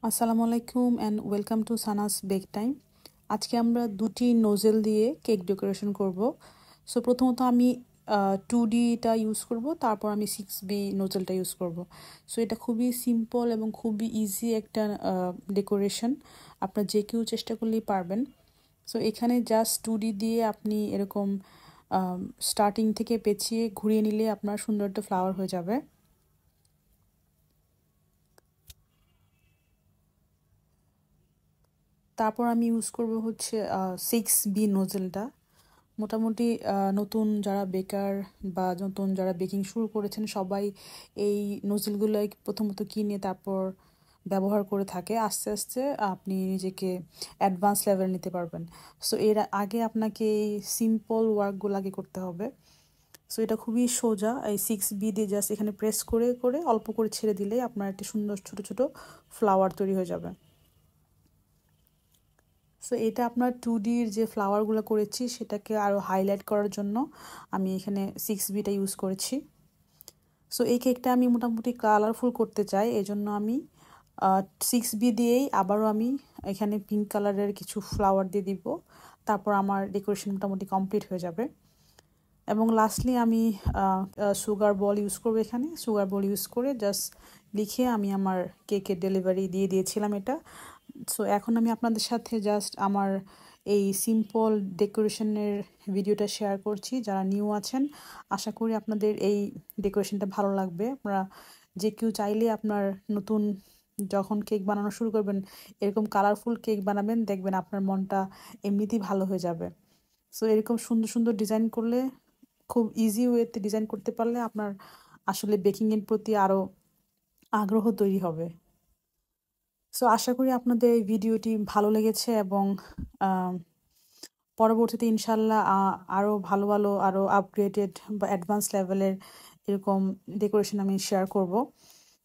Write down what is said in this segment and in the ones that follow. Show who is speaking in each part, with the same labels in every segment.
Speaker 1: আসসালামু আলাইকুম and welcome to সানাস বেক টাইম। আজকে আমরা দুটি নোজেল দিয়ে কেক ডেকোরেশন করব। সো প্রথমত আমি 2Dটা ইউজ করব, তারপর আমি 6B নোজেলটা ইউজ করব। সো এটা খুবই সিম্পল এবং খুবই ইজি একটা ডেকোরেশন, আপনার যে কেউ চেষ্টা করলেই পারবেন। সো এখানে জাস্ট 2D দিয়ে আপনি এরকম স্টার্টিং থেকে পেঁচিয়ে ঘুরিয়ে নিলে আপনার সুন্দর একটা ফ্লাওয়ার হয়ে যাবে। তারপর আমি ইউজ করব হচ্ছে 6B নোজেলটা। মোটামুটি নতুন যারা বেকার বা নতুন যারা বেকিং শুরু করেছেন সবাই এই নোজেলগুলো প্রথমত কিনে তারপর ব্যবহার করে থাকে। আস্তে আস্তে আপনি নিজেকে অ্যাডভান্স লেভেল নিতে পারবেন। সো এর আগে আপনাকে এই সিম্পল ওয়ার্কগুলো আগে করতে হবে। সো এটা খুবই সোজা। এই 6B দিয়ে জাস্ট এখানে প্রেস করে করে অল্প করে ছেড়ে দিলেই আপনার একটা সুন্দর ছোট ছোট ফ্লাওয়ার তৈরি হয়ে যাবে। সো এটা আপনার 2Dর যে ফ্লাওয়ারগুলো করেছি সেটাকে আরও হাইলাইট করার জন্য আমি এখানে 6Bটা ইউজ করেছি। সো এই কেকটা আমি মোটামুটি কালারফুল করতে চাই, এজন্য আমি 6B দিয়েই আবারও আমি এখানে পিঙ্ক কালারের কিছু ফ্লাওয়ার দিয়ে দিব। তারপর আমার ডেকোরেশন মোটামুটি কমপ্লিট হয়ে যাবে। এবং লাস্টলি আমি সুগার বল ইউজ করবো। এখানে সুগার বল ইউজ করে জাস্ট লিখে আমি আমার কেকের ডেলিভারি দিয়ে দিয়েছিলাম এটা। সো এখন আমি আপনাদের সাথে জাস্ট আমার এই সিম্পল ডেকোরেশনের ভিডিওটা শেয়ার করছি। যারা নিউ আছেন আশা করি আপনাদের এই ডেকোরেশনটা ভালো লাগবে। আপনারা যে কেউ চাইলে আপনার নতুন যখন কেক বানানো শুরু করবেন এরকম কালারফুল কেক বানাবেন, দেখবেন আপনার মনটা এমনিতেই ভালো হয়ে যাবে। সো এরকম সুন্দর সুন্দর ডিজাইন করলে, খুব ইজি ওয়েতে ডিজাইন করতে পারলে আপনার আসলে বেকিংয়ের প্রতি আরও আগ্রহ তৈরি হবে। সো আশা করি আপনাদের এই ভিডিওটি ভালো লেগেছে এবং পরবর্তীতে ইনশাল্লাহ আরও ভালো ভালো আরও আপগ্রেডেড বা অ্যাডভান্স লেভেলের এরকম ডেকোরেশন আমি শেয়ার করব।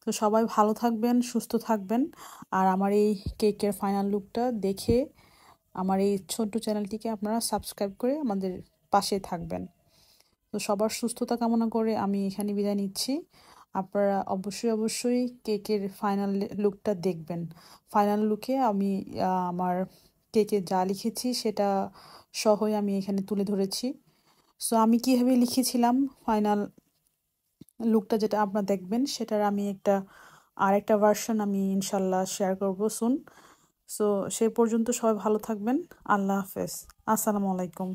Speaker 1: তো সবাই ভালো থাকবেন, সুস্থ থাকবেন, আর আমার এই কেকের ফাইনাল লুকটা দেখে আমার এই ছোট্ট চ্যানেলটিকে আপনারা সাবস্ক্রাইব করে আমাদের পাশে থাকবেন। তো সবার সুস্থতা কামনা করে আমি এখানে বিদায় নিচ্ছি। আপনারা অবশ্যই অবশ্যই কেকের ফাইনাল লুকটা দেখবেন। ফাইনাল লুকে আমি আমার কেকে যা লিখেছি সেটা সহই আমি এখানে তুলে ধরেছি। সো আমি কীভাবে লিখেছিলাম ফাইনাল লুকটা যেটা আপনারা দেখবেন সেটার আমি আরেকটা ভার্সন আমি ইনশাল্লাহ শেয়ার করব সুন। সো সে পর্যন্ত সবাই ভালো থাকবেন। আল্লাহ হাফেজ। আসসালামু আলাইকুম।